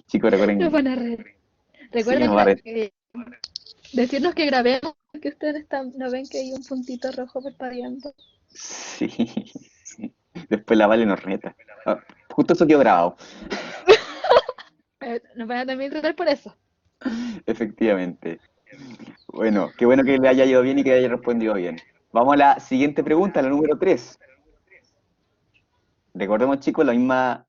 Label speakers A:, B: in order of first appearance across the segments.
A: Chicos,
B: Nos
A: recuerden,
B: van a reír.
A: sí,
B: Recuerden
A: nos va a reír.
B: decirnos que grabemos, que ustedes no ven que hay un puntito rojo parpadeando.
A: Sí. Después la Vale nos reta. Ah, justo eso quedó grabado.
B: Nos van a también tratar por eso.
A: Efectivamente. Bueno, qué bueno que le haya ido bien y que haya respondido bien. Vamos a la siguiente pregunta, la número 3. Recordemos, chicos, la misma.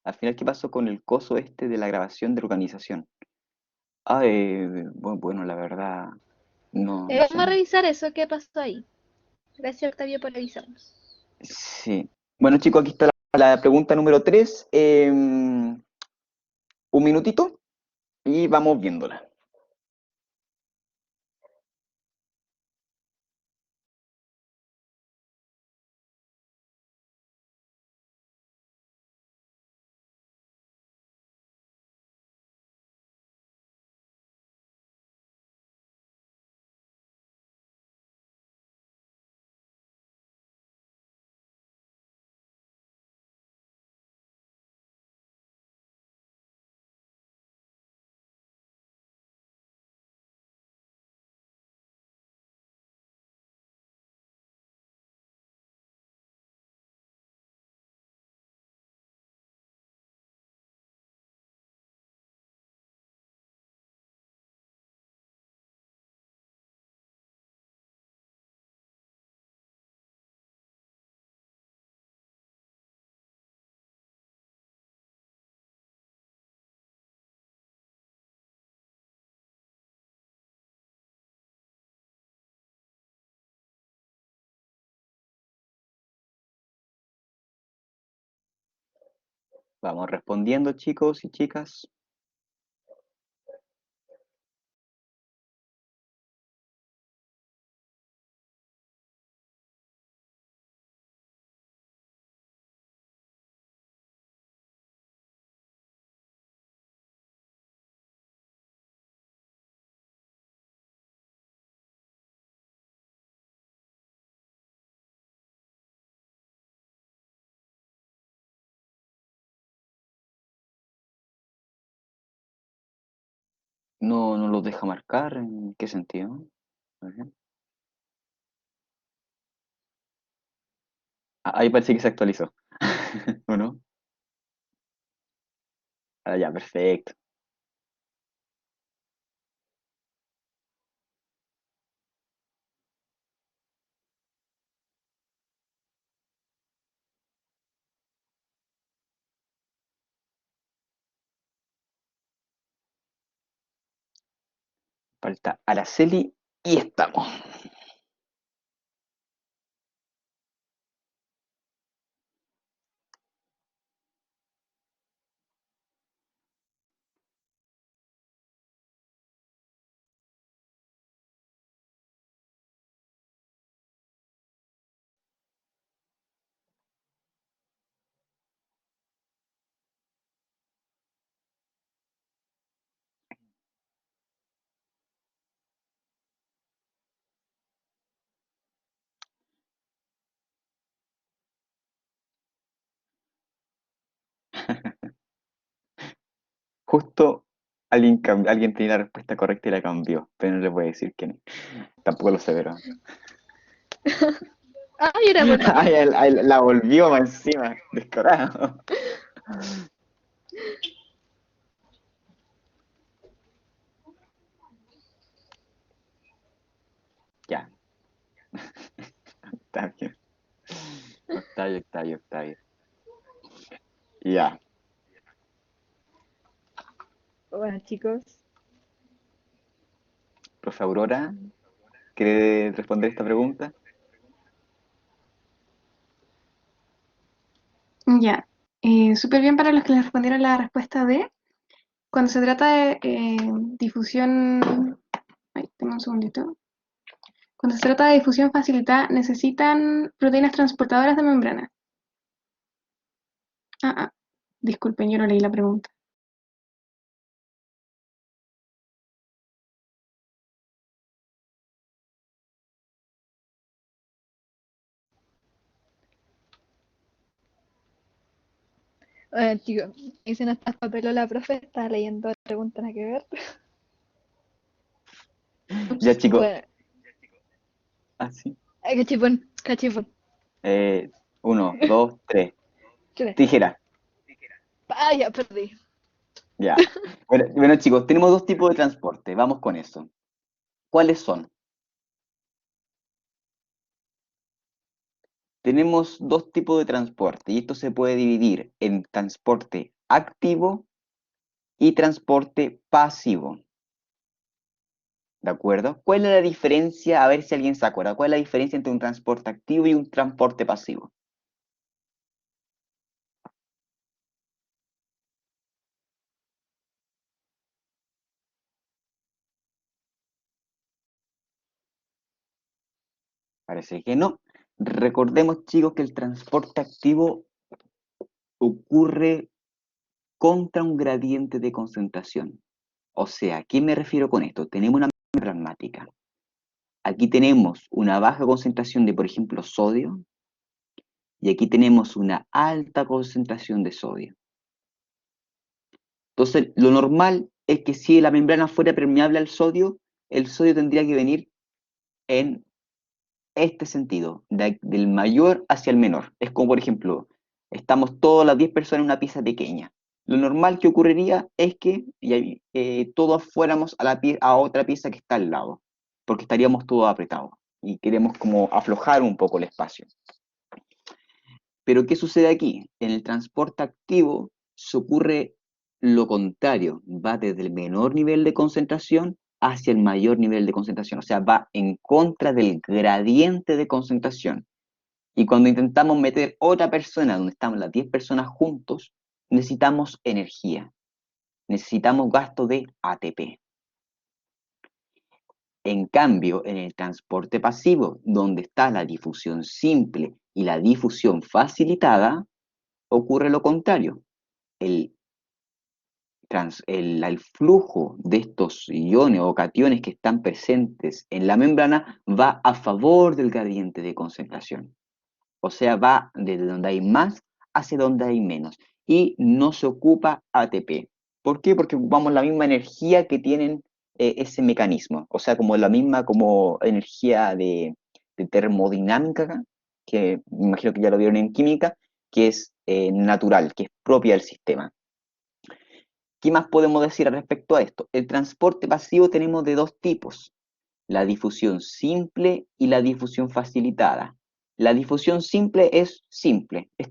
A: Al final, ¿qué pasó con el coso este de la grabación de organización? Ah, bueno, la verdad, no sé.
B: Vamos a revisar eso, qué pasó ahí. Gracias, Octavio, por avisarnos.
A: Sí. Bueno, chicos, aquí está la pregunta número 3. Un minutito y vamos viéndola. Vamos respondiendo, chicos y chicas. No, no los deja marcar. ¿En qué sentido? A ver. Ah, ahí parece que se actualizó. ¿O no? Ah, ya, perfecto. Falta Araceli y estamos. Justo alguien tenía la respuesta correcta y la cambió, pero no le voy a decir quién. Tampoco lo sé, pero.
B: Ay, era por ti.
A: Ay, la volvió más encima, descarado. Ya, está bien. Octavio, Octavio, Octavio. Ya,
B: Bueno, chicos.
A: profe Aurora, ¿quiere responder esta pregunta?
C: Ya. Súper bien para los que les respondieron la respuesta D. Cuando se trata de difusión. Ay, dame un segundito. Cuando se trata de difusión facilitada, necesitan proteínas transportadoras de membrana. Ah, disculpen, yo no leí la pregunta.
B: Chicos, dicen hasta papel la profe, estaba leyendo preguntas nada que ver.
A: Ya,
C: Ups.
A: chicos,
B: Bueno,
A: así.
B: cachipún, cachipún.
A: Eh, uno, dos, tres.
B: ¿Qué?
A: Tijera.
B: Ah, ya perdí.
A: Ya. Bueno, chicos, tenemos dos tipos de transporte. Vamos con eso. ¿Cuáles son? Tenemos dos tipos de transporte y esto se puede dividir en transporte activo y transporte pasivo. ¿De acuerdo? ¿Cuál es la diferencia? A ver si alguien se acuerda. ¿Cuál es la diferencia entre un transporte activo y un transporte pasivo? Parece que no. Recordemos, chicos, que el transporte activo ocurre contra un gradiente de concentración. O sea, ¿a qué me refiero con esto? Tenemos una pragmática. Aquí tenemos una baja concentración de, por ejemplo, sodio, y aquí tenemos una alta concentración de sodio. Entonces, lo normal es que si la membrana fuera permeable al sodio, el sodio tendría que venir en este sentido, del mayor hacia el menor. Es como, por ejemplo, estamos todas las 10 personas en una pieza pequeña. Lo normal que ocurriría es que todos fuéramos a otra pieza que está al lado, porque estaríamos todos apretados y queremos como aflojar un poco el espacio. Pero ¿qué sucede aquí? En el transporte activo se ocurre lo contrario, va desde el menor nivel de concentración hacia el mayor nivel de concentración, o sea, va en contra del gradiente de concentración. Y cuando intentamos meter otra persona donde estamos las 10 personas juntos, necesitamos energía, necesitamos gasto de ATP. En cambio, en el transporte pasivo, donde está la difusión simple y la difusión facilitada, ocurre lo contrario. El, el flujo de estos iones o cationes que están presentes en la membrana va a favor del gradiente de concentración. O sea, va desde donde hay más hacia donde hay menos. Y no se ocupa ATP. ¿Por qué? Porque ocupamos la misma energía que tienen ese mecanismo. O sea, como la misma como energía de termodinámica, que me imagino que ya lo vieron en química, que es natural, que es propia del sistema. ¿Qué más podemos decir al respecto a esto? El transporte pasivo tenemos de dos tipos, la difusión simple y la difusión facilitada. La difusión simple, es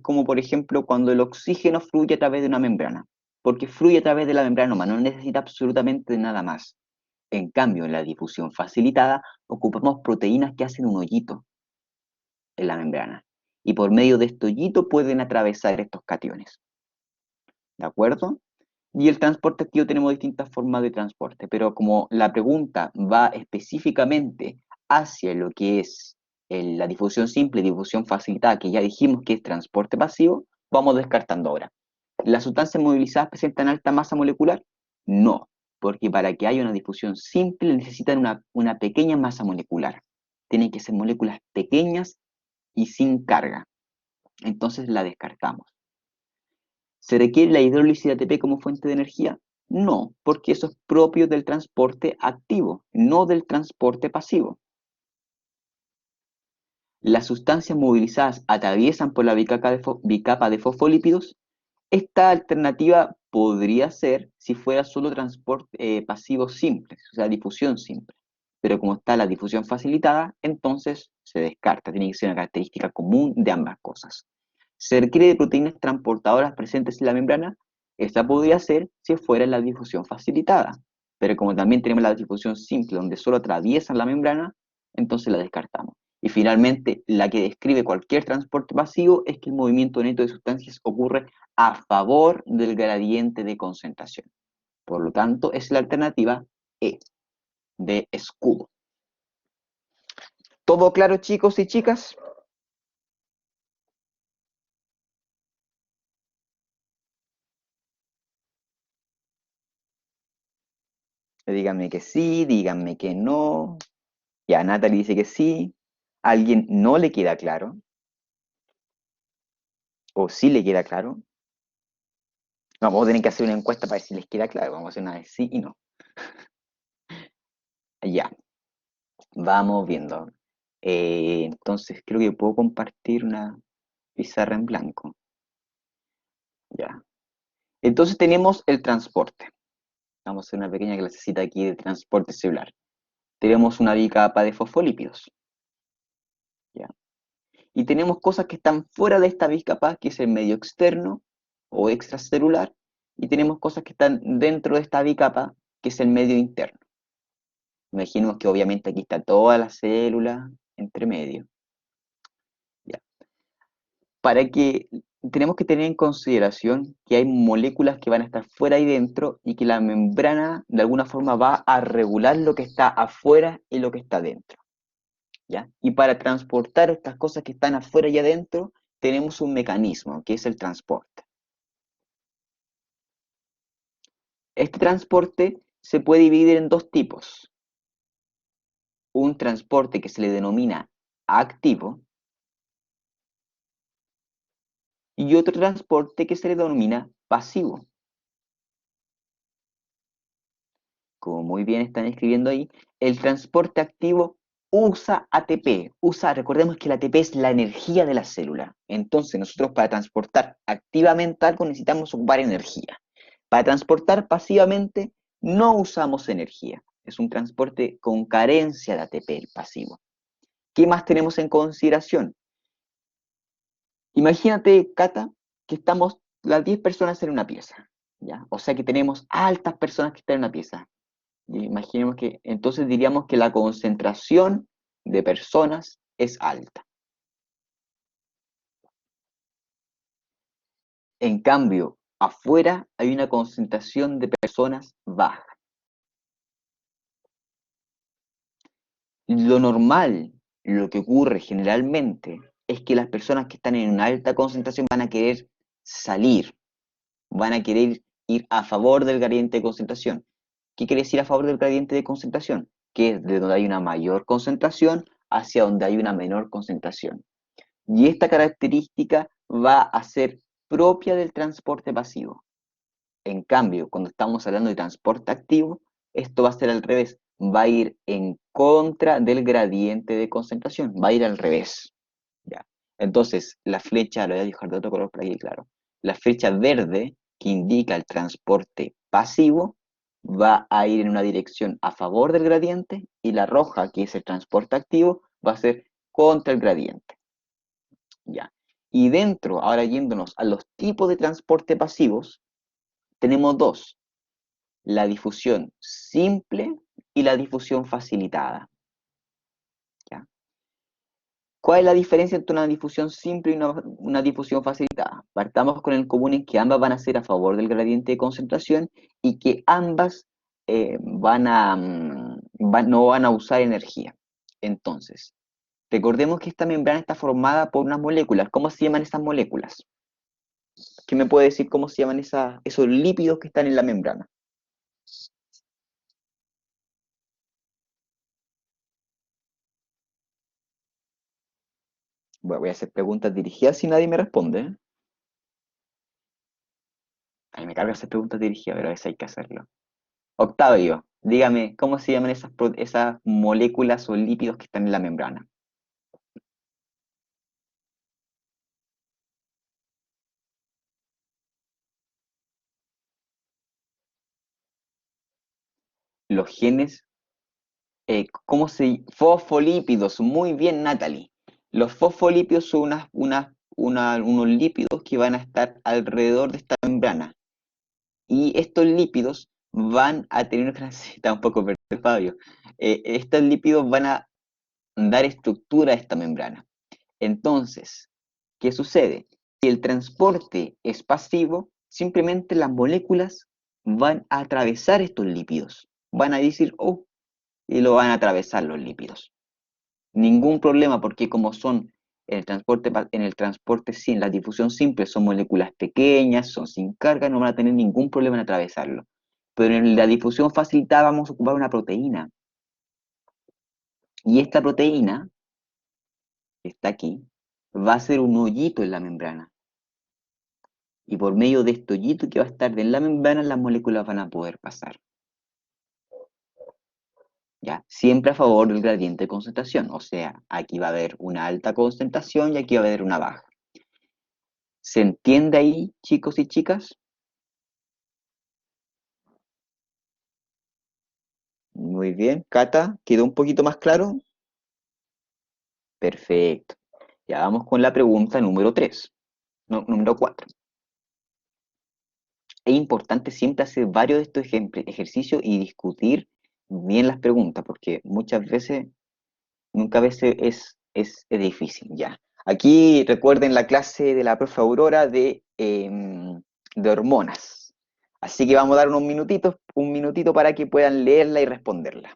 A: como por ejemplo cuando el oxígeno fluye a través de una membrana, porque fluye a través de la membrana humana, no necesita absolutamente nada más. En cambio, en la difusión facilitada ocupamos proteínas que hacen un hoyito en la membrana y por medio de este hoyito pueden atravesar estos cationes. ¿De acuerdo? Y el transporte activo tenemos distintas formas de transporte, pero como la pregunta va específicamente hacia lo que es la difusión simple y difusión facilitada, que ya dijimos que es transporte pasivo, vamos descartando ahora. ¿Las sustancias movilizadas presentan alta masa molecular? No, porque para que haya una difusión simple necesitan una pequeña masa molecular. Tienen que ser moléculas pequeñas y sin carga. Entonces la descartamos. ¿Se requiere la hidrólisis de ATP como fuente de energía? No, porque eso es propio del transporte activo, no del transporte pasivo. Las sustancias movilizadas atraviesan por la bicapa de fosfolípidos. Esta alternativa podría ser si fuera solo transporte pasivo simple, o sea, difusión simple. Pero como está la difusión facilitada, entonces se descarta. Tiene que ser una característica común de ambas cosas. ¿Se requiere de proteínas transportadoras presentes en la membrana? Esta podría ser si fuera la difusión facilitada. Pero como también tenemos la difusión simple, donde solo atraviesan la membrana, entonces la descartamos. Y finalmente, la que describe cualquier transporte pasivo es que el movimiento neto de sustancias ocurre a favor del gradiente de concentración. Por lo tanto, es la alternativa E, de escudo. ¿Todo claro, chicos y chicas? Díganme que sí, díganme que no. Ya, Natalie dice que sí. ¿Alguien no le queda claro? ¿O sí le queda claro? Vamos a tener que hacer una encuesta para ver si les queda claro. Vamos a hacer una de sí y no. Ya, vamos viendo. Entonces creo que puedo compartir una pizarra en blanco. Ya. Entonces tenemos el transporte. Vamos a hacer una pequeña clasecita aquí de transporte celular. Tenemos una bicapa de fosfolípidos. ¿Ya? Y tenemos cosas que están fuera de esta bicapa, que es el medio externo o extracelular, y tenemos cosas que están dentro de esta bicapa, que es el medio interno. Imaginemos que obviamente aquí está toda la célula entre medio. ¿Ya? Para que tenemos que tener en consideración que hay moléculas que van a estar fuera y dentro y que la membrana de alguna forma va a regular lo que está afuera y lo que está dentro. ¿Ya? Y para transportar estas cosas que están afuera y adentro, tenemos un mecanismo, que es el transporte. Este transporte se puede dividir en dos tipos. Un transporte que se le denomina activo y otro transporte que se le denomina pasivo. Como muy bien están escribiendo ahí, el transporte activo usa ATP. Recordemos que el ATP es la energía de la célula. Entonces, nosotros para transportar activamente algo necesitamos ocupar energía. Para transportar pasivamente no usamos energía. Es un transporte con carencia de ATP, el pasivo. ¿Qué más tenemos en consideración? Imagínate, Cata, que estamos las 10 personas en una pieza, ¿ya? O sea que tenemos altas personas que están en una pieza. Y imaginemos que entonces diríamos que la concentración de personas es alta. En cambio, afuera hay una concentración de personas baja. Lo normal, lo que ocurre generalmente, es que las personas que están en una alta concentración van a querer salir, van a querer ir a favor del gradiente de concentración. ¿Qué quiere decir a favor del gradiente de concentración? Que es de donde hay una mayor concentración hacia donde hay una menor concentración. Y esta característica va a ser propia del transporte pasivo. En cambio, cuando estamos hablando de transporte activo, esto va a ser al revés, va a ir en contra del gradiente de concentración, va a ir al revés. ¿Ya? Entonces, la flecha, lo voy a dejar de otro color para que quede claro, la flecha verde que indica el transporte pasivo va a ir en una dirección a favor del gradiente y la roja, que es el transporte activo, va a ser contra el gradiente. ¿Ya? Y dentro, ahora yéndonos a los tipos de transporte pasivos, tenemos dos, la difusión simple y la difusión facilitada. ¿Ya? ¿Cuál es la diferencia entre una difusión simple y una difusión facilitada? Partamos con el común en que ambas van a ser a favor del gradiente de concentración y que ambas no van a usar energía. Entonces, recordemos que esta membrana está formada por unas moléculas. ¿Cómo se llaman esas moléculas? ¿Qué me puede decir cómo se llaman esos lípidos que están en la membrana? Bueno, voy a hacer preguntas dirigidas si nadie me responde. A mí me carga hacer preguntas dirigidas, pero a veces hay que hacerlo. Octavio, dígame, ¿cómo se llaman esas moléculas o lípidos que están en la membrana? Los genes, fosfolípidos, muy bien, Natalie. Los fosfolípidos son unos lípidos que van a estar alrededor de esta membrana. Y estos lípidos van a tener una está un poco perdido, Fabio. Estos lípidos van a dar estructura a esta membrana. Entonces, ¿qué sucede? Si el transporte es pasivo, simplemente las moléculas van a atravesar estos lípidos. Van a decir, oh, y lo van a atravesar los lípidos. Ningún problema porque como son en el transporte sin la difusión simple son moléculas pequeñas, son sin carga, no van a tener ningún problema en atravesarlo. Pero en la difusión facilitada vamos a ocupar una proteína. Y esta proteína, que está aquí, va a ser un hoyito en la membrana. Y por medio de este hoyito que va a estar en la membrana, las moléculas van a poder pasar. ¿Ya? Siempre a favor del gradiente de concentración. O sea, aquí va a haber una alta concentración y aquí va a haber una baja. ¿Se entiende ahí, chicos y chicas? Muy bien. Cata, ¿quedó un poquito más claro? Perfecto. Ya vamos con la pregunta número 3. No, número 4. Es importante siempre hacer varios de estos ejercicios y discutir bien las preguntas, porque muchas veces, nunca a veces es difícil, ya. Aquí recuerden la clase de la profe Aurora de hormonas. Así que vamos a dar un minutito para que puedan leerla y responderla.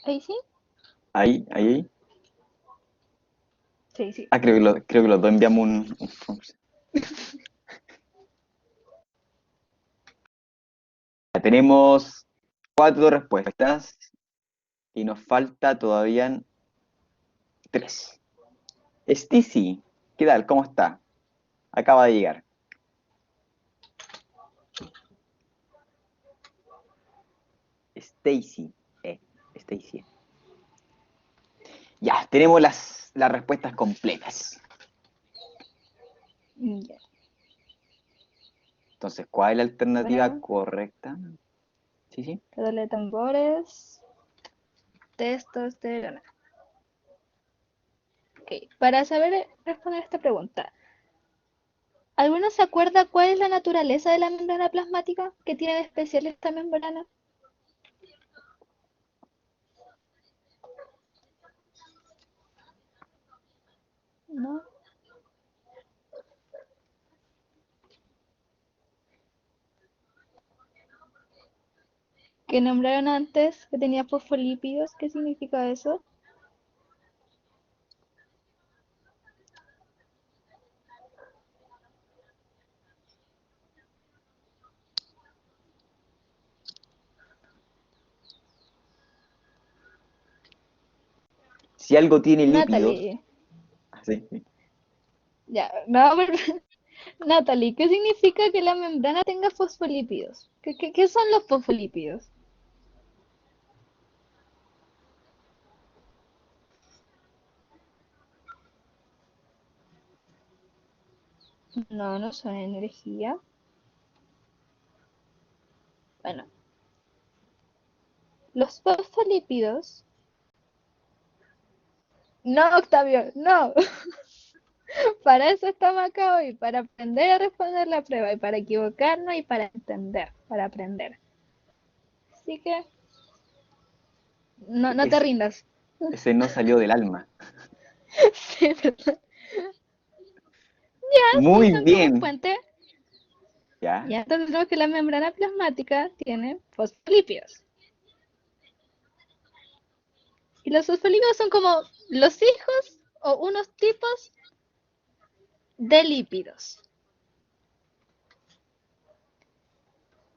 B: ¿Ahí sí?
A: Ahí.
B: Sí, sí.
A: Ah, creo que los dos enviamos un. Ya tenemos 4 respuestas y nos falta todavía 3. Stacy, ¿qué tal? ¿Cómo está? Acaba de llegar. Stacy. Stacy. Ya, tenemos las respuestas completas.
B: Ya.
A: Entonces, ¿cuál es la alternativa
B: Bueno,
A: correcta? Sí.
B: pedale de tambores, testosterona. Ok, para saber responder esta pregunta, ¿alguno se acuerda cuál es la naturaleza de la membrana plasmática? ¿Qué tiene de especial esta membrana? ¿No? ¿Que nombraron antes que tenía fosfolípidos? ¿Qué significa eso?
A: Si algo tiene lípidos.
B: Natalie.
A: Sí.
B: Ya, no, pero Natalie, ¿qué significa que la membrana tenga fosfolípidos? ¿Qué son los fosfolípidos? No, no son energía. Bueno, los fosfolípidos. No, Octavio, no. Para eso estamos acá hoy, para aprender a responder la prueba y para equivocarnos y para entender, para aprender. Así que no te
A: Es-
B: rindas.
A: ese no salió del alma.
B: Sí, ¿verdad? Ya, sí,
A: Muy
B: son como un
A: bien.
B: puente.
A: Ya.
B: Ya entonces tenemos que la membrana plasmática tiene fosfolípidos. Y los fosfolípidos son como los hijos o unos tipos de lípidos.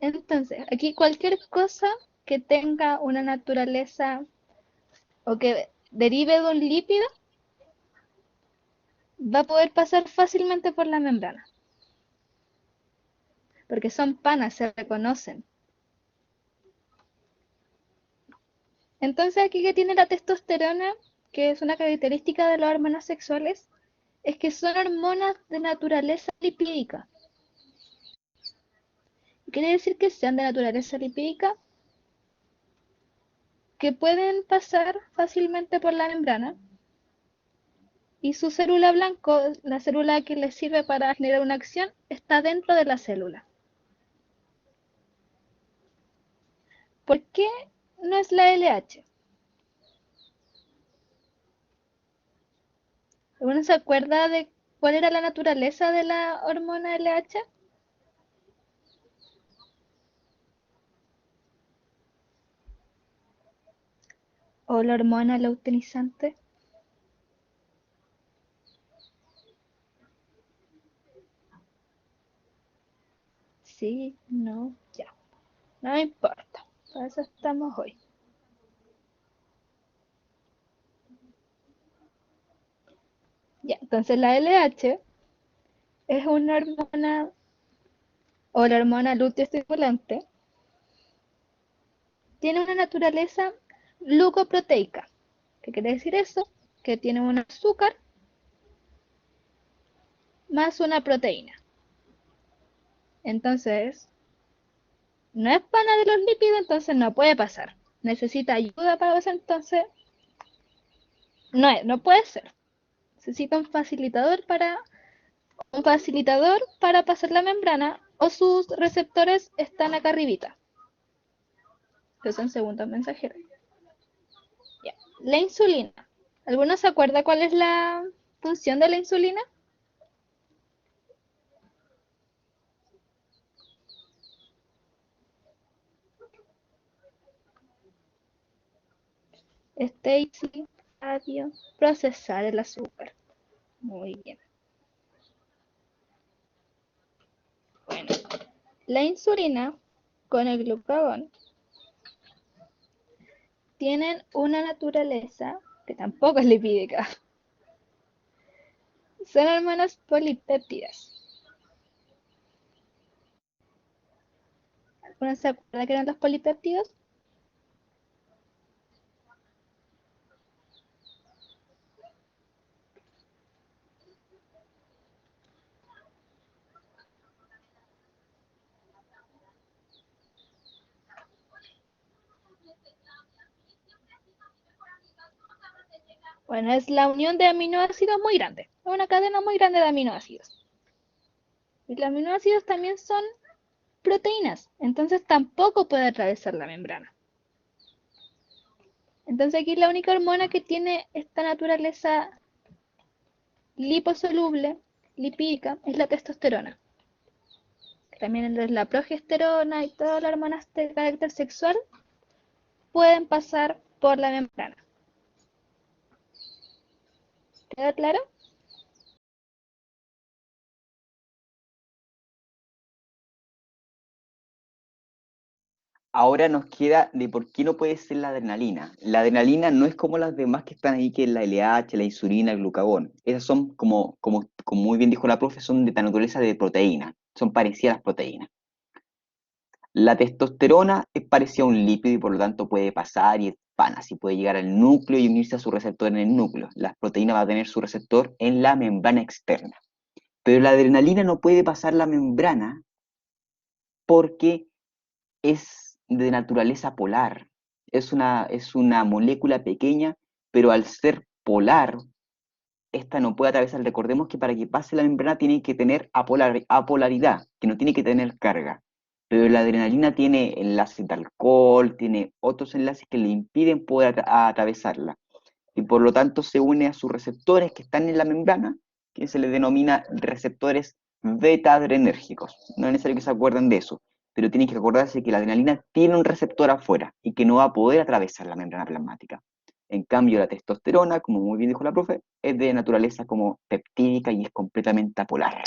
B: Entonces, aquí cualquier cosa que tenga una naturaleza o que derive de un lípido va a poder pasar fácilmente por la membrana. Porque son panas, se reconocen. Entonces aquí que tiene la testosterona, que es una característica de las hormonas sexuales, es que son hormonas de naturaleza lipídica. Quiere decir que sean de naturaleza lipídica, que pueden pasar fácilmente por la membrana, y su célula blanco, la célula que les sirve para generar una acción, está dentro de la célula. ¿Por qué no es la LH? ¿Alguno se acuerda de cuál era la naturaleza de la hormona LH? ¿O la hormona luteinizante? Sí, no, ya. No importa. Para eso estamos hoy. Ya, entonces la LH es una hormona o la hormona luteoestimulante. Tiene una naturaleza glucoproteica. ¿Qué quiere decir eso? Que tiene un azúcar más una proteína. Entonces, no es pana de los lípidos, entonces no puede pasar. Necesita ayuda para pasar, entonces no puede ser. Necesita un facilitador para pasar la membrana, o sus receptores están acá arribita, que son segundos mensajeros. Ya. La insulina. ¿Alguno se acuerda cuál es la función de la insulina? Stacy, radio, procesar el azúcar. Muy bien. Bueno, la insulina con el glucagón tienen una naturaleza que tampoco es lipídica. Son hormonas polipéptidas. ¿Alguno se acuerda que eran los polipéptidos? Bueno, es la unión de aminoácidos muy grande. Es una cadena muy grande de aminoácidos. Y los aminoácidos también son proteínas, entonces tampoco puede atravesar la membrana. Entonces aquí la única hormona que tiene esta naturaleza liposoluble, lipídica, es la testosterona. También la progesterona y todas las hormonas de carácter sexual pueden pasar por la membrana. ¿Queda claro?
A: Ahora nos queda de por qué no puede ser la adrenalina. La adrenalina no es como las demás que están ahí, que es la LH, la insulina, el glucagón. Esas son, como muy bien dijo la profe, son de naturaleza de proteína. Son parecidas a las proteínas. La testosterona es parecida a un lípido y por lo tanto puede pasar y es pana, así puede llegar al núcleo y unirse a su receptor en el núcleo. La proteína va a tener su receptor en la membrana externa. Pero la adrenalina no puede pasar la membrana porque es de naturaleza polar. Es una molécula pequeña, pero al ser polar, esta no puede atravesar. Recordemos que para que pase la membrana tiene que tener apolaridad, que no tiene que tener carga. Pero la adrenalina tiene enlaces de alcohol, tiene otros enlaces que le impiden poder atravesarla. Y por lo tanto se une a sus receptores que están en la membrana, que se les denomina receptores beta-adrenérgicos. No es necesario que se acuerden de eso, pero tienen que acordarse que la adrenalina tiene un receptor afuera y que no va a poder atravesar la membrana plasmática. En cambio, la testosterona, como muy bien dijo la profe, es de naturaleza como peptídica y es completamente apolar.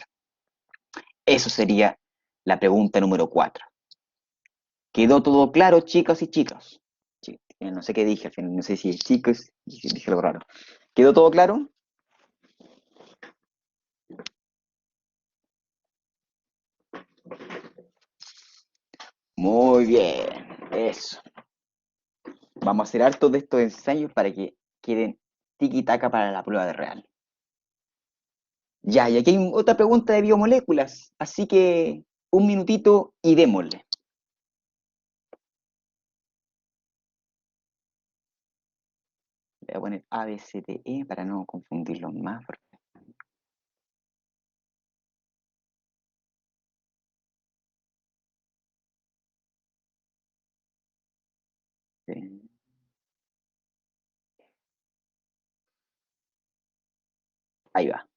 A: Eso sería la pregunta número 4. ¿Quedó todo claro, chicas y chicos? Sí, no sé qué dije, al final, no sé si chicos, dije algo raro. ¿Quedó todo claro? Muy bien, eso. Vamos a hacer hartos de estos ensayos para que queden tiki-taka para la prueba de real. Ya, y aquí hay otra pregunta de biomoléculas, así que un minutito y démosle. Le voy a poner A, B, C, D, E para no confundirlos más. Ahí va.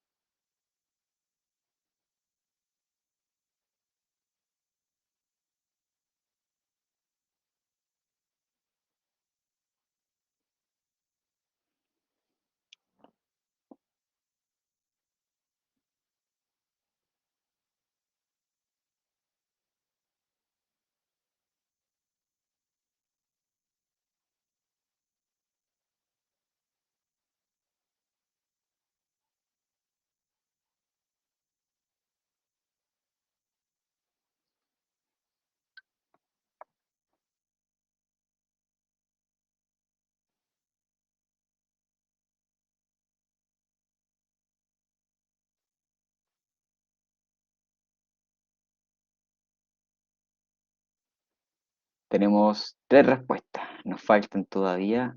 A: Tenemos 3 respuestas. Nos faltan todavía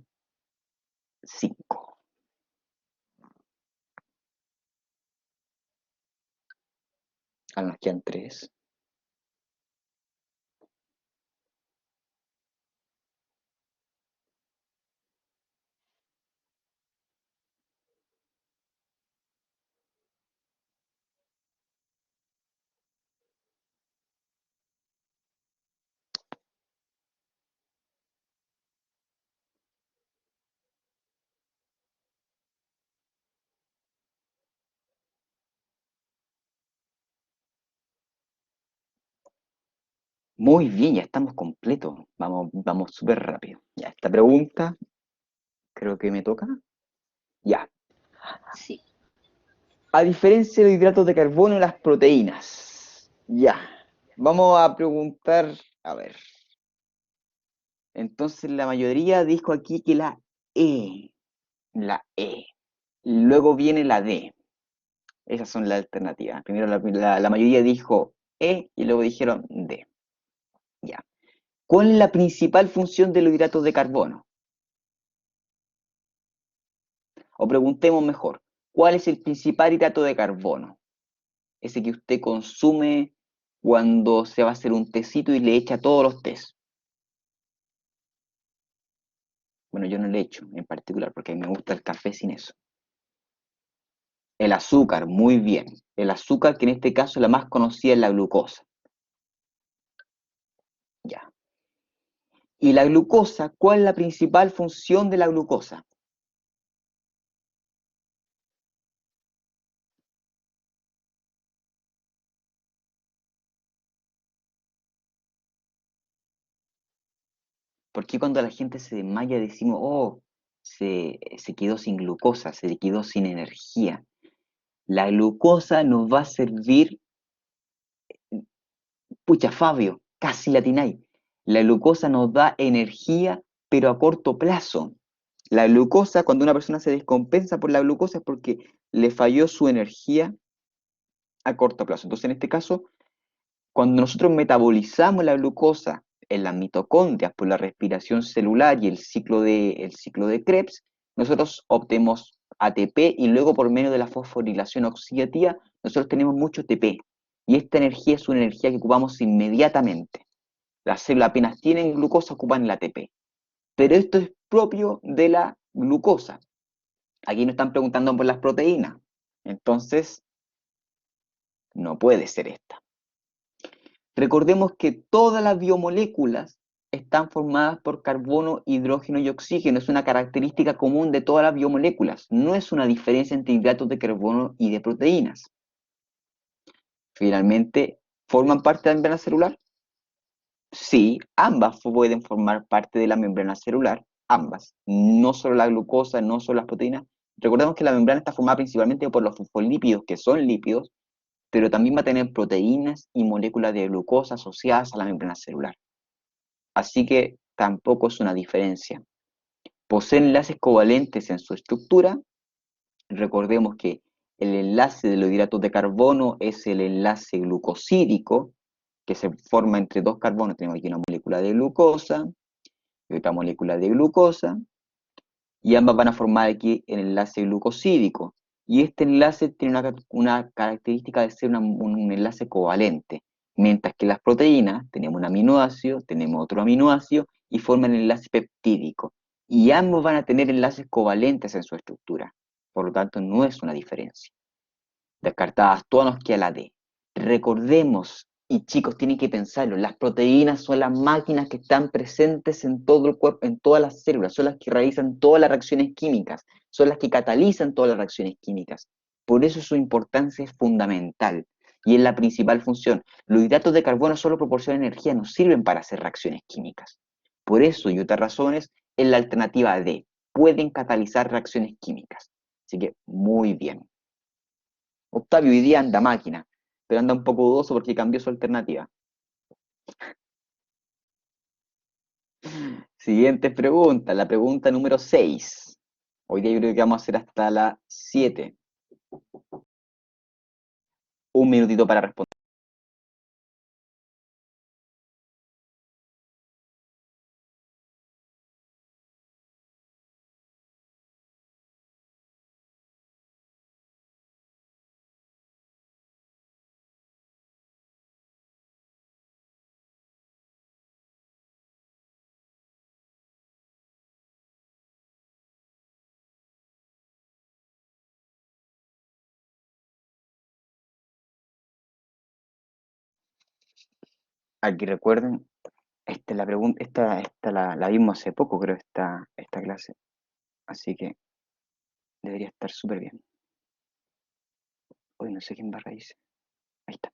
A: 5. Ahora nos quedan 3. Muy bien, ya estamos completos. Vamos súper rápido. Ya, esta pregunta creo que me toca. Ya.
B: Sí.
A: A diferencia de los hidratos de carbono y las proteínas. Ya. Vamos a preguntar, a ver. Entonces la mayoría dijo aquí que la E. La E. Luego viene la D. Esas son las alternativas. Primero la mayoría dijo E y luego dijeron D. Ya. ¿Cuál es la principal función de los hidratos de carbono? O preguntemos mejor, ¿cuál es el principal hidrato de carbono? Ese que usted consume cuando se va a hacer un tecito y le echa todos los tés. Bueno, yo no le echo en particular porque a mí me gusta el café sin eso. El azúcar, muy bien. El azúcar, que en este caso la más conocida es la glucosa. Ya. ¿Y la glucosa? ¿Cuál es la principal función de la glucosa? ¿Por qué cuando la gente se desmaya decimos, oh, se quedó sin glucosa, se quedó sin energía? La glucosa nos va a servir, pucha Fabio, casi latináis. La glucosa nos da energía, pero a corto plazo. La glucosa, cuando una persona se descompensa por la glucosa es porque le falló su energía a corto plazo. Entonces, en este caso, cuando nosotros metabolizamos la glucosa en las mitocondrias por la respiración celular y el ciclo de Krebs, nosotros obtenemos ATP y luego por medio de la fosforilación oxidativa, nosotros tenemos mucho ATP. Y esta energía es una energía que ocupamos inmediatamente. Las células apenas tienen glucosa, ocupan el ATP. Pero esto es propio de la glucosa. Aquí nos están preguntando por las proteínas. Entonces, no puede ser esta. Recordemos que todas las biomoléculas están formadas por carbono, hidrógeno y oxígeno. Es una característica común de todas las biomoléculas. No es una diferencia entre hidratos de carbono y de proteínas. Finalmente, ¿forman parte de la membrana celular? Sí, ambas pueden formar parte de la membrana celular, ambas. No solo la glucosa, no solo las proteínas. Recordemos que la membrana está formada principalmente por los fosfolípidos, que son lípidos, pero también va a tener proteínas y moléculas de glucosa asociadas a la membrana celular. Así que tampoco es una diferencia. Poseen enlaces covalentes en su estructura. Recordemos que el enlace de los hidratos de carbono es el enlace glucosídico, que se forma entre dos carbonos. Tenemos aquí una molécula de glucosa y otra molécula de glucosa, y ambas van a formar aquí el enlace glucosídico. Y este enlace tiene una característica de ser un enlace covalente, mientras que las proteínas tenemos un aminoácido, tenemos otro aminoácido y forman el enlace peptídico. Y ambos van a tener enlaces covalentes en su estructura. Por lo tanto, no es una diferencia. Descartadas todas, nos queda la D. Recordemos, y chicos, tienen que pensarlo, las proteínas son las máquinas que están presentes en todo el cuerpo, en todas las células, son las que realizan todas las reacciones químicas, son las que catalizan todas las reacciones químicas. Por eso su importancia es fundamental y es la principal función. Los hidratos de carbono solo proporcionan energía, no sirven para hacer reacciones químicas. Por eso, y otras razones, es la alternativa D. Pueden catalizar reacciones químicas. Así que, muy bien. Octavio hoy día anda máquina, pero anda un poco dudoso porque cambió su alternativa. Siguiente pregunta, la pregunta número 6. Hoy día yo creo que vamos a hacer hasta la 7. Un minutito para responder. Aquí recuerden, esta es la pregunta, esta la vimos hace poco, creo, esta clase. Así que debería estar súper bien. Hoy no sé quién va a raíz. Ahí está.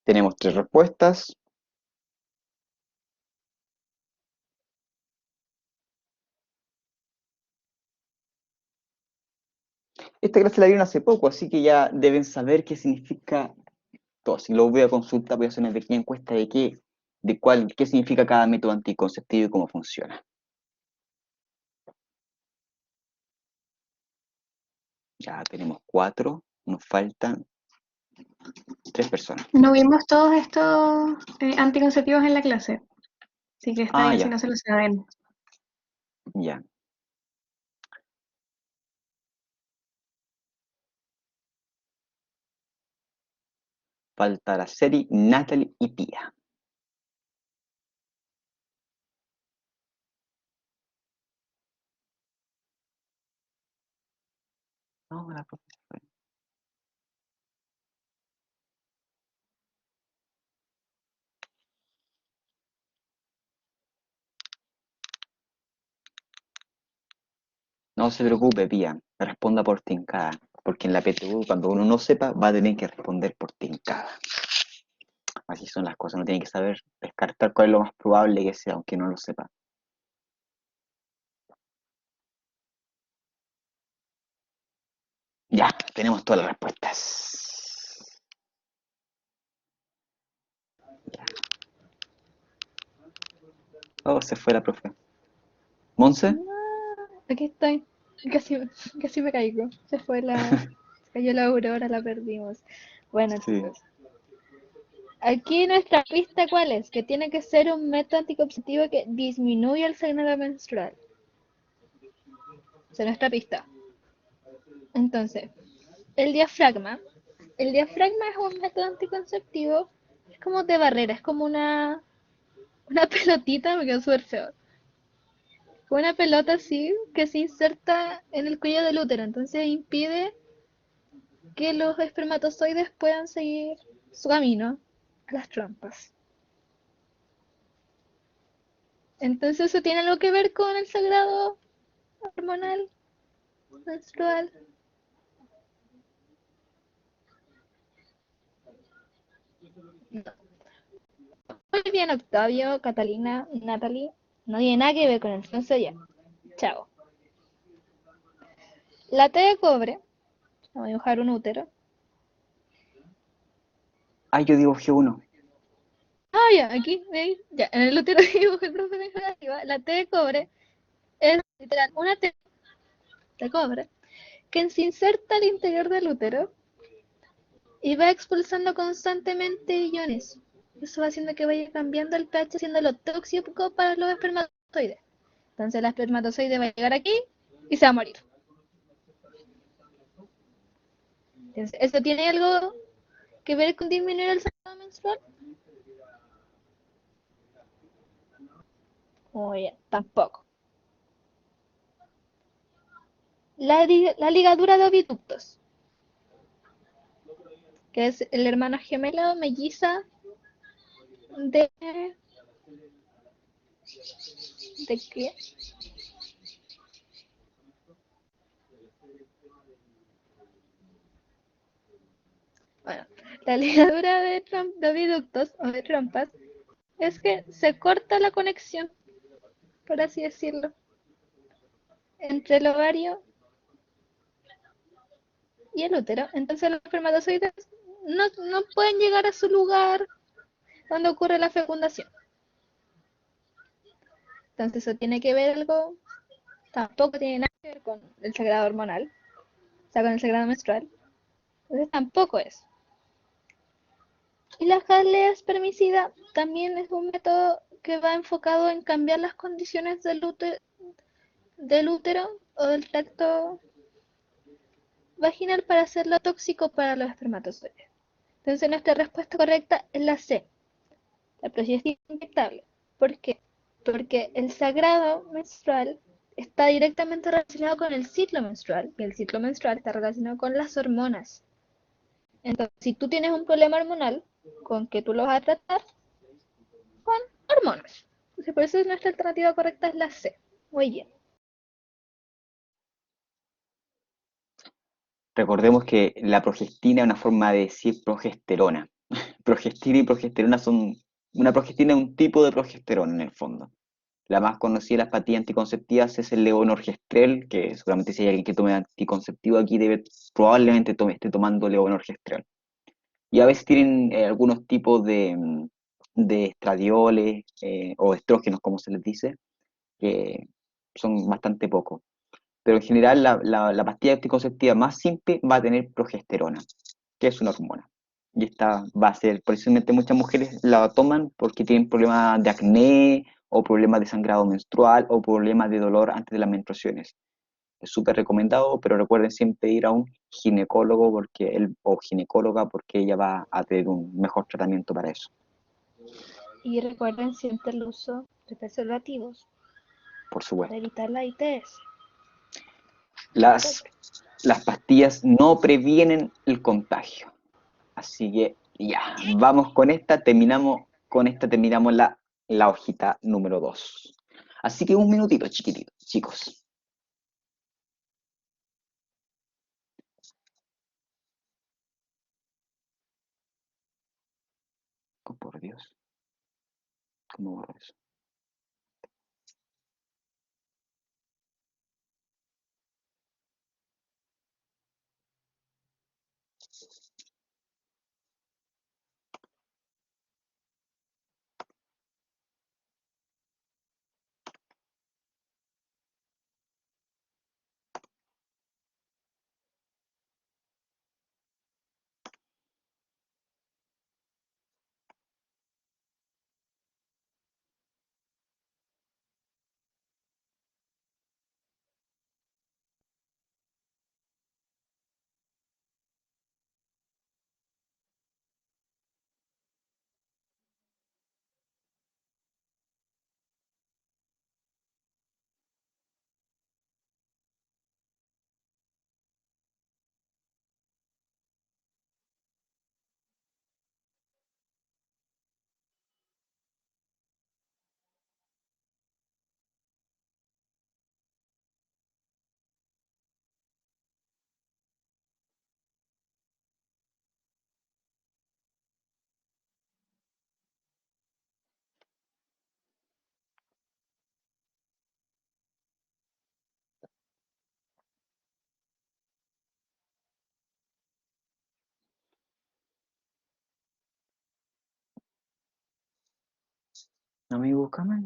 A: Tenemos 3 respuestas. Esta clase la vieron hace poco, así que ya deben saber qué significa todo. Si lo voy a consultar, voy a hacer una pequeña encuesta de qué significa cada método anticonceptivo y cómo funciona. Ya tenemos 4, nos faltan 3 personas.
C: No vimos todos estos anticonceptivos en la clase, así que está bien si
A: Ya,
C: no se lo saben.
A: ya. Falta Araceli, Natalie y Pia. No, la profesora. No se preocupe, Pia. Responda por tincada. Porque en la PTU, cuando uno no sepa, va a tener que responder por tincada. Así son las cosas. Uno tiene que saber descartar cuál es lo más probable que sea, aunque no lo sepa. Ya, tenemos todas las respuestas. Ya. Oh, se fue la profe. ¿Monse?
B: Aquí estoy. Casi, casi me caigo. Se cayó la aurora, la perdimos. Bueno,
A: Sí.
B: chicos. Aquí nuestra pista, ¿cuál es? Que tiene que ser un método anticonceptivo que disminuya el sangrado menstrual. Esa es nuestra pista. Entonces, el diafragma. El diafragma es un método anticonceptivo. Es como de barrera, es como una pelotita, me quedó súper feo. una pelota así que se inserta en el cuello del útero, entonces impide que los espermatozoides puedan seguir su camino a las trompas. Entonces eso tiene algo que ver con el sagrado hormonal menstrual. No. Muy bien, Octavio, Catalina, Natalie. No tiene nada que ver con el entonces ya. Chao. La T de cobre. Vamos a dibujar un útero.
A: Ah, yo dibujé uno.
B: Ah, ya, aquí, ¿veis? Ya, en el útero dibujo el profe de arriba. La T de cobre es literal una T de cobre que se inserta al interior del útero y va expulsando constantemente iones. Eso va haciendo que vaya cambiando el pH, haciéndolo tóxico para los espermatozoides. Entonces la espermatozoide va a llegar aquí y se va a morir. Entonces, ¿eso tiene algo que ver con disminuir el sangrado menstrual? Oye, tampoco. La ligadura de oviductos, que es el hermano gemelo melliza de... ¿De qué? Bueno, la ligadura de oviductos o de trompas es que se corta la conexión, por así decirlo, entre el ovario y el útero. Entonces los espermatozoides no pueden llegar a su lugar donde ocurre la fecundación. Entonces eso tiene que ver algo, tampoco tiene nada que ver con el sagrado hormonal, o sea, con el sagrado menstrual. Entonces tampoco es. Y la jalea espermicida también es un método que va enfocado en cambiar las condiciones del útero o del tracto vaginal para hacerlo tóxico para los espermatozoides. Entonces nuestra respuesta correcta es la C, la progestina inyectable. ¿Por qué? Porque el sagrado menstrual está directamente relacionado con el ciclo menstrual y el ciclo menstrual está relacionado con las hormonas. Entonces, si tú tienes un problema hormonal, ¿con qué tú lo vas a tratar? Con hormonas. Entonces, por eso nuestra alternativa correcta es la C. Muy bien.
A: Recordemos que la progestina es una forma de decir progesterona. Progestina y progesterona son... Una progestina es un tipo de progesterona en el fondo. La más conocida de las pastillas anticonceptivas es el levonorgestrel, que seguramente si hay alguien que tome anticonceptivo aquí probablemente esté tomando levonorgestrel. Y a veces tienen algunos tipos de estradioles o estrógenos, como se les dice, que son bastante pocos. Pero en general la pastilla anticonceptiva más simple va a tener progesterona, que es una hormona. Y esta va a ser, precisamente muchas mujeres la toman porque tienen problemas de acné o problemas de sangrado menstrual o problemas de dolor antes de las menstruaciones. Es súper recomendado, pero recuerden siempre ir a un ginecólogo o ginecóloga porque ella va a tener un mejor tratamiento para eso,
B: Y recuerden siempre el uso de preservativos
A: por
B: para
A: supuesto.
B: evitar la ITS.
A: Las, las pastillas no previenen el contagio. Así que ya, vamos terminamos la hojita número 2. Así que un minutito, chiquitito, chicos. Oh, por Dios, ¿cómo borro eso? No me busca más.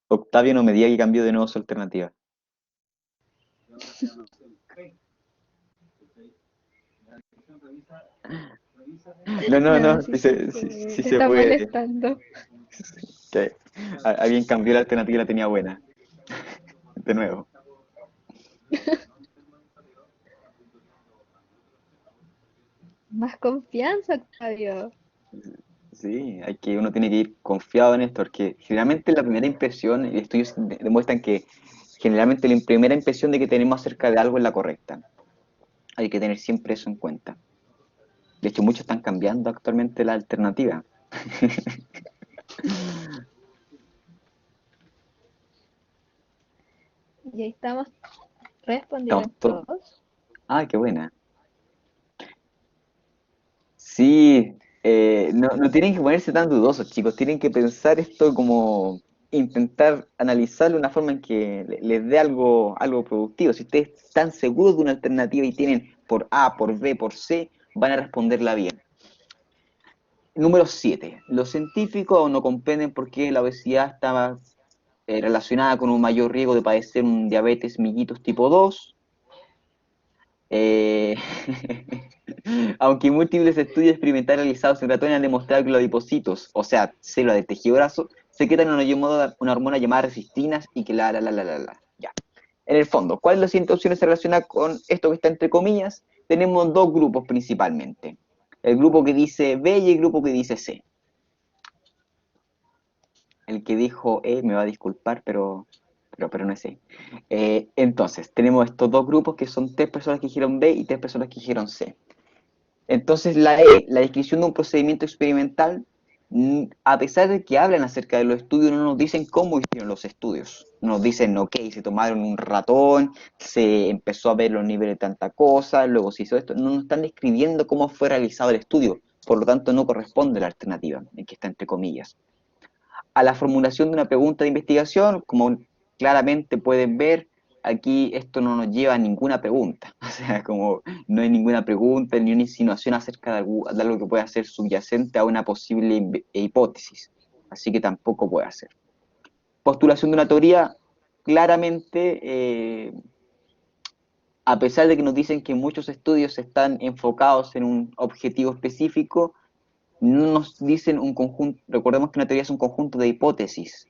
A: Octavio, no me diga que cambió de nuevo su alternativa. No, no,
B: No,
A: no,
B: sí
A: sí,
B: se
A: sí,
B: puede.
A: sí
B: Te
A: se
B: está
A: puede.
B: molestando.
A: Que alguien cambió la alternativa y la tenía buena. De nuevo.
B: Más confianza, Octavio.
A: Sí, uno tiene que ir confiado en esto, porque generalmente la primera impresión, y estudios demuestran que generalmente la primera impresión de que tenemos acerca de algo es la correcta. Hay que tener siempre eso en cuenta. De hecho, muchos están cambiando actualmente la alternativa.
B: Y ahí estamos.
A: Estamos
B: Respondieron
A: todos.
B: todos.
A: Ah, qué buena. Sí, no tienen que ponerse tan dudosos, chicos. Tienen que pensar esto como intentar analizarlo de una forma en que les dé algo productivo. Si ustedes están seguros de una alternativa y tienen por A, por B, por C, van a responderla bien. Número 7. Los científicos aún no comprenden por qué la obesidad estaba relacionada con un mayor riesgo de padecer un diabetes mellitus tipo 2. Eh, Aunque múltiples estudios experimentales realizados en ratones han demostrado que los adipocitos, o sea, células de tejido graso, secretan una hormona llamada resistinas y que Ya. En el fondo, ¿cuál de las siguientes opciones se relaciona con esto que está entre comillas? Tenemos dos grupos principalmente. El grupo que dice B y el grupo que dice C. El que dijo E me va a disculpar, pero no es E. Entonces, tenemos estos dos grupos que son tres personas que dijeron B y tres personas que dijeron C. Entonces, la descripción de un procedimiento experimental, a pesar de que hablan acerca de los estudios, no nos dicen cómo hicieron los estudios. Nos dicen, ok, se tomaron un ratón, se empezó a ver los niveles de tanta cosa, luego se hizo esto. No nos están describiendo cómo fue realizado el estudio. Por lo tanto, no corresponde a la alternativa, en que está entre comillas. A la formulación de una pregunta de investigación, como claramente pueden ver, aquí esto no nos lleva a ninguna pregunta. O sea, como no hay ninguna pregunta ni una insinuación acerca de algo que pueda ser subyacente a una posible hipótesis. Así que tampoco puede ser. Postulación de una teoría, claramente, a pesar de que nos dicen que muchos estudios están enfocados en un objetivo específico, no nos dicen un conjunto, recordemos que una teoría es un conjunto de hipótesis,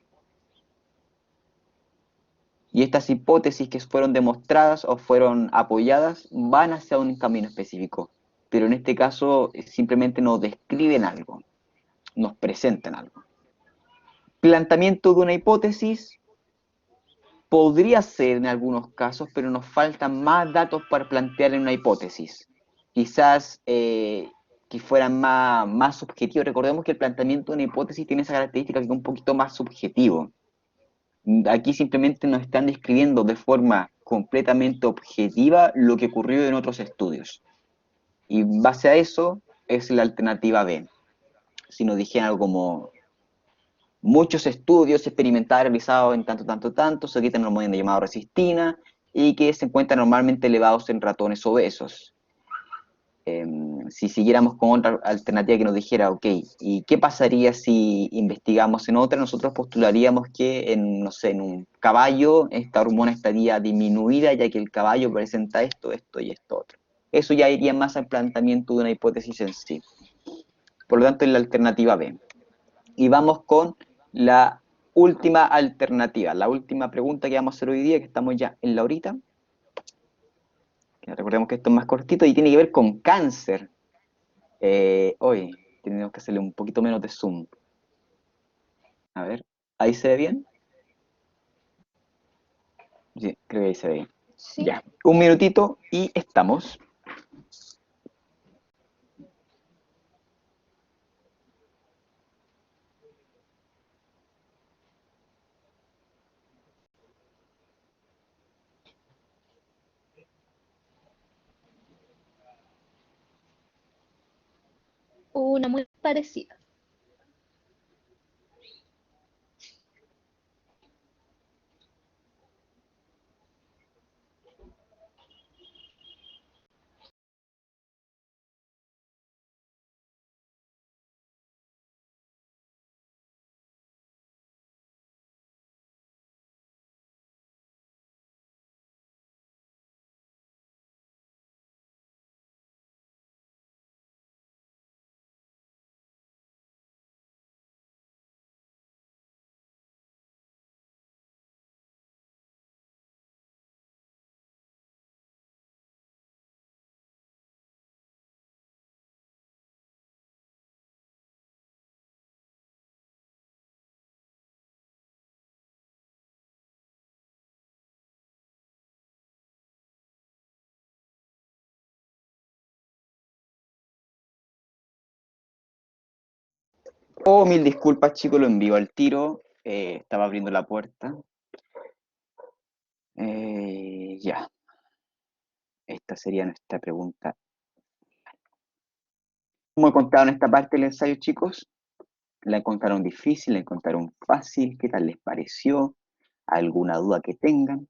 A: y estas hipótesis que fueron demostradas o fueron apoyadas van hacia un camino específico, pero en este caso simplemente nos describen algo, nos presentan algo. Planteamiento de una hipótesis podría ser en algunos casos, pero nos faltan más datos para plantear en una hipótesis. Quizás que fueran más subjetivos. Recordemos que el planteamiento de una hipótesis tiene esa característica que es un poquito más subjetivo. Aquí simplemente nos están describiendo de forma completamente objetiva lo que ocurrió en otros estudios. Y en base a eso es la alternativa B. Si nos dijeran algo como muchos estudios experimentales realizados en tanto, se quitan un hormona llamado resistina y que se encuentran normalmente elevados en ratones obesos. Si siguiéramos con otra alternativa que nos dijera, ok, ¿y qué pasaría si investigamos en otra? Nosotros postularíamos que en, no sé, en un caballo esta hormona estaría disminuida ya que el caballo presenta esto, esto y esto otro. Eso ya iría más al planteamiento de una hipótesis en sí. Por lo tanto, es la alternativa B. Y vamos con la última alternativa, la última pregunta que vamos a hacer hoy día, que estamos ya en la horita. Recordemos que esto es más cortito y tiene que ver con cáncer. Hoy tenemos que hacerle un poquito menos de zoom. A ver, ¿ahí se ve bien? Sí, creo que ahí se ve bien.
B: Sí.
A: Ya, un minutito y estamos.
B: Una muy parecida.
A: Oh, mil disculpas, chicos, lo envío al tiro. Estaba abriendo la puerta. Ya, esta sería nuestra pregunta. ¿Cómo encontraron esta parte del ensayo, chicos? ¿La encontraron difícil? ¿La encontraron fácil? ¿Qué tal les pareció? ¿Alguna duda que tengan?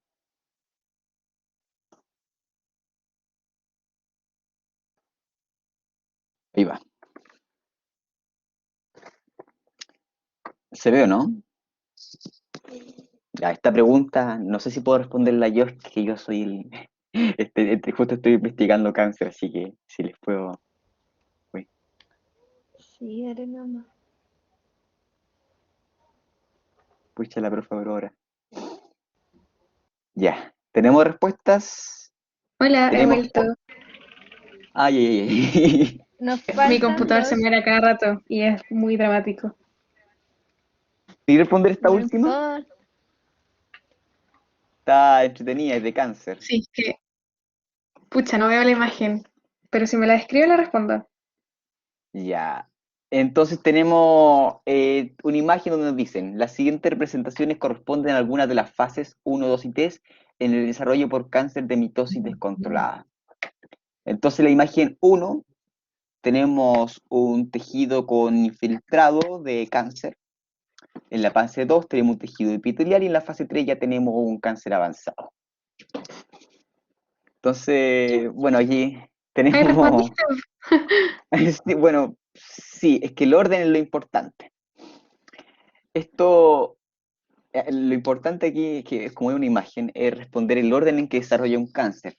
A: Ahí va. ¿Se ve o no? Ya, esta pregunta, no sé si puedo responderla yo, es que yo soy el... justo estoy investigando cáncer, así que si les puedo... Uy,
B: Sí, eres nomás.
A: pucha la por favor ahora. Ya, ¿tenemos respuestas?
C: Hola, he
A: Tenemos...
C: vuelto.
A: Ay, ay, ay.
B: Nos
C: Mi
B: faltan
C: computador se
B: dos.
C: muere a cada rato y es muy dramático.
A: ¿Y responder esta
B: No
A: última?
B: importa.
A: Está entretenida, es de cáncer.
C: Sí, que, pucha, no veo la imagen, pero si me la describe la respondo.
A: Ya. Entonces tenemos una imagen donde nos dicen, las siguientes representaciones corresponden a algunas de las fases 1, 2 y 3 en el desarrollo por cáncer de mitosis descontrolada. Entonces la imagen 1 tenemos un tejido con infiltrado de cáncer. En la fase 2 tenemos un tejido epitelial y en la fase 3 ya tenemos un cáncer avanzado. Entonces, bueno, aquí
C: Ahí
A: tenemos...
C: respondiste.
A: Sí, bueno, sí, es que el orden es lo importante. Esto, lo importante aquí, es que es como una imagen, es responder el orden en que desarrolla un cáncer.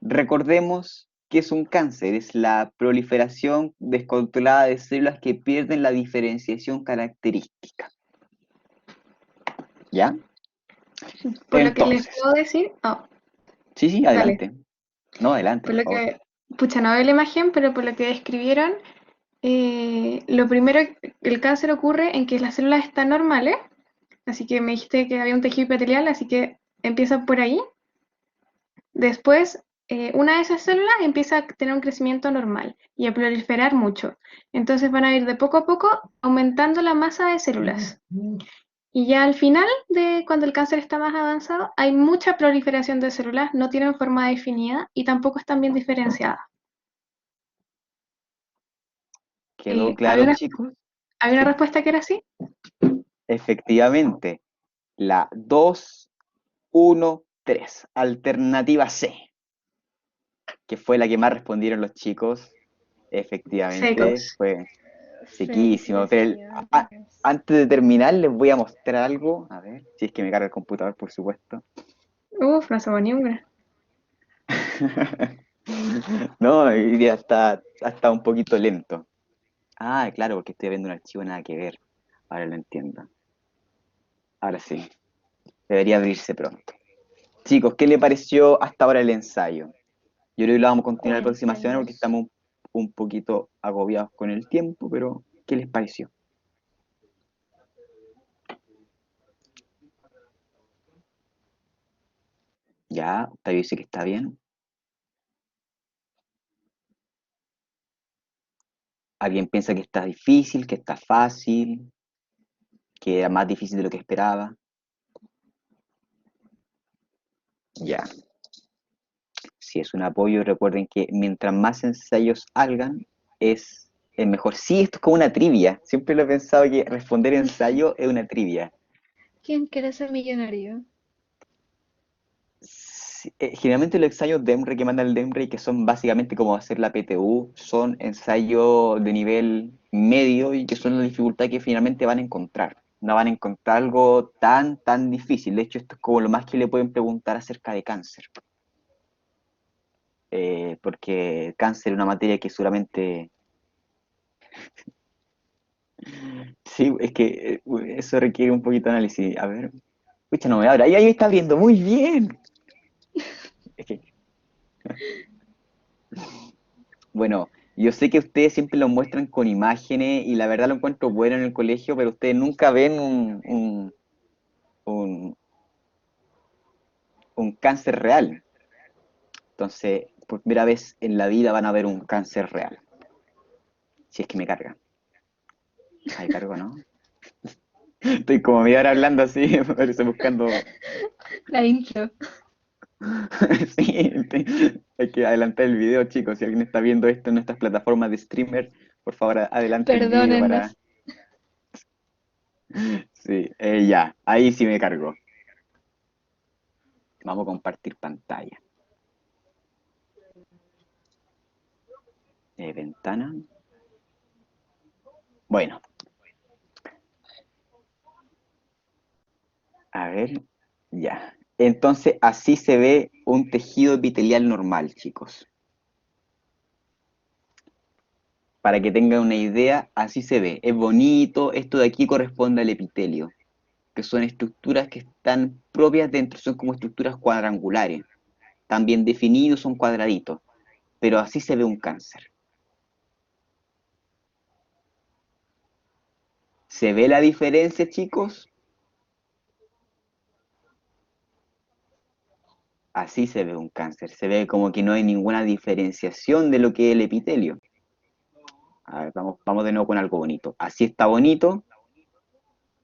A: Recordemos que es un cáncer, es la proliferación descontrolada de células que pierden la diferenciación característica. ¿Ya?
C: Por lo que les
A: Entonces,
C: puedo decir, oh,
A: sí, sí,
C: dale.
A: adelante. No, adelante,
C: Por
A: por
C: lo
A: favor.
C: que, pucha, no veo la imagen, pero por lo que describieron, lo primero, el cáncer ocurre en que las células están normales, así que me dijiste que había un tejido epitelial, así que empieza por ahí. Después, una de esas células empieza a tener un crecimiento normal y a proliferar mucho. Entonces van a ir de poco a poco aumentando la masa de células. Y ya al final de cuando el cáncer está más avanzado, hay mucha proliferación de células, no tienen forma definida y tampoco están bien diferenciadas.
A: ¿Quedó
C: ¿Había
A: claro,
C: una,
A: chicos?
C: había una
A: Sí,
C: respuesta que era así?
A: efectivamente. La 2, 1, 3. Alternativa C, que fue la que más respondieron los chicos. Efectivamente,
C: Secos.
A: fue sequísimo. Pero
B: Felicidades.
A: antes de terminar, les voy a mostrar algo. A ver, si es que me carga el computador, por supuesto.
C: Uf, no somos ni una.
A: No, hoy día está un poquito lento. Ah, claro, porque estoy viendo un archivo nada que ver. Ahora lo entiendo. Ahora sí, debería abrirse pronto. Chicos, ¿qué le pareció hasta ahora el ensayo? Yo creo que lo vamos a continuar la próxima semana porque
B: Cuéntenos.
A: estamos un poquito agobiados con el tiempo, pero ¿qué les pareció? Ya, Octavio dice que está bien. ¿Alguien piensa que está difícil, que está fácil, que era más difícil de lo que esperaba? Ya, si es un apoyo, recuerden que mientras más ensayos hagan, es mejor. Sí, esto es como una trivia. Siempre lo he pensado que responder ensayo es una trivia.
B: ¿Quién quiere ser millonario?
A: Sí, generalmente los ensayos DEMRE que manda el DEMRE, que son básicamente como hacer la PTU, son ensayos de nivel medio y que son la dificultad que finalmente van a encontrar. No van a encontrar algo tan difícil. De hecho, esto es como lo más que le pueden preguntar acerca de cáncer. Porque cáncer es una materia que seguramente... Sí, es que eso requiere un poquito de análisis. A ver, escucha, no me abre. Ahí está abriendo, muy bien. Es que, bueno, yo sé que ustedes siempre lo muestran con imágenes y la verdad lo encuentro bueno en el colegio, pero ustedes nunca ven un, un cáncer real. Entonces, por primera vez en la vida van a ver un cáncer real, si es que me carga. Ay, cargo, ¿no? Estoy como media hora hablando así, parece buscando.
B: La intro.
A: Sí, hay que adelantar el video, chicos. Si alguien está viendo esto en nuestras plataformas de streamer, por favor, adelante el video
B: Perdónennos.
A: para. Sí, ya, ahí sí me cargó. Vamos a compartir pantalla. Ventana. Bueno, a ver, ya. Entonces, así se ve un tejido epitelial normal, chicos. Para que tengan una idea, así se ve. Es bonito. Esto de aquí corresponde al epitelio, que son estructuras que están propias dentro, son como estructuras cuadrangulares. Están bien definidos, son cuadraditos. Pero así se ve un cáncer. ¿Se ve la diferencia, chicos? Así se ve un cáncer. Se ve como que no hay ninguna diferenciación de lo que es el epitelio. A ver, vamos de nuevo con algo bonito. Así está bonito,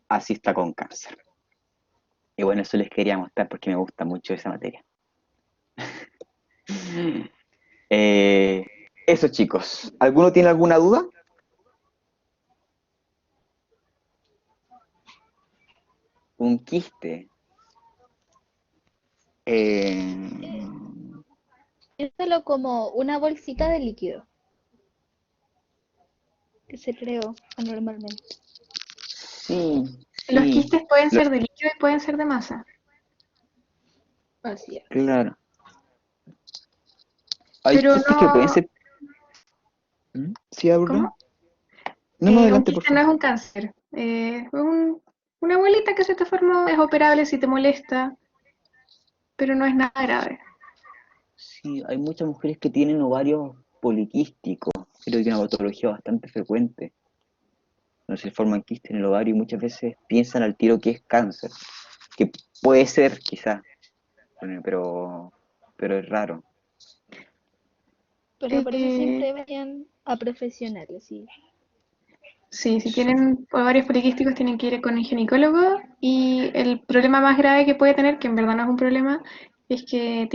A: así está con cáncer. Y bueno, eso les quería mostrar porque me gusta mucho esa materia. Eh, Eso, chicos. ¿Alguno tiene alguna duda? Un quiste. Eh,
B: Piénsalo como una bolsita de líquido que se creó anormalmente.
A: sí,
C: Los
A: sí.
C: quistes pueden
A: Lo-
C: ser de líquido y pueden ser de masa.
B: Así es.
A: claro. Hay
C: Pero
A: quistes que pueden
C: no,
A: ser. ¿Mm? Sí, Abraham.
C: ¿cómo?
A: No, no,
C: Un
A: adelante, por
C: quiste no
A: favor.
C: es un cáncer. Es una bolita que se te formó, es operable si te molesta, pero no es nada grave.
A: Sí, hay muchas mujeres que tienen ovarios poliquísticos. Creo que es una patología bastante frecuente. No se forman quistes en el ovario y muchas veces piensan al tiro que es cáncer. Que puede ser, quizás, pero es raro.
B: Pero por eso
C: Eh,
B: siempre vayan a profesionales, ¿sí?
C: sí, si tienen ovarios poliquísticos tienen que ir con el ginecólogo y el problema más grave que puede tener, que en verdad no es un problema, es que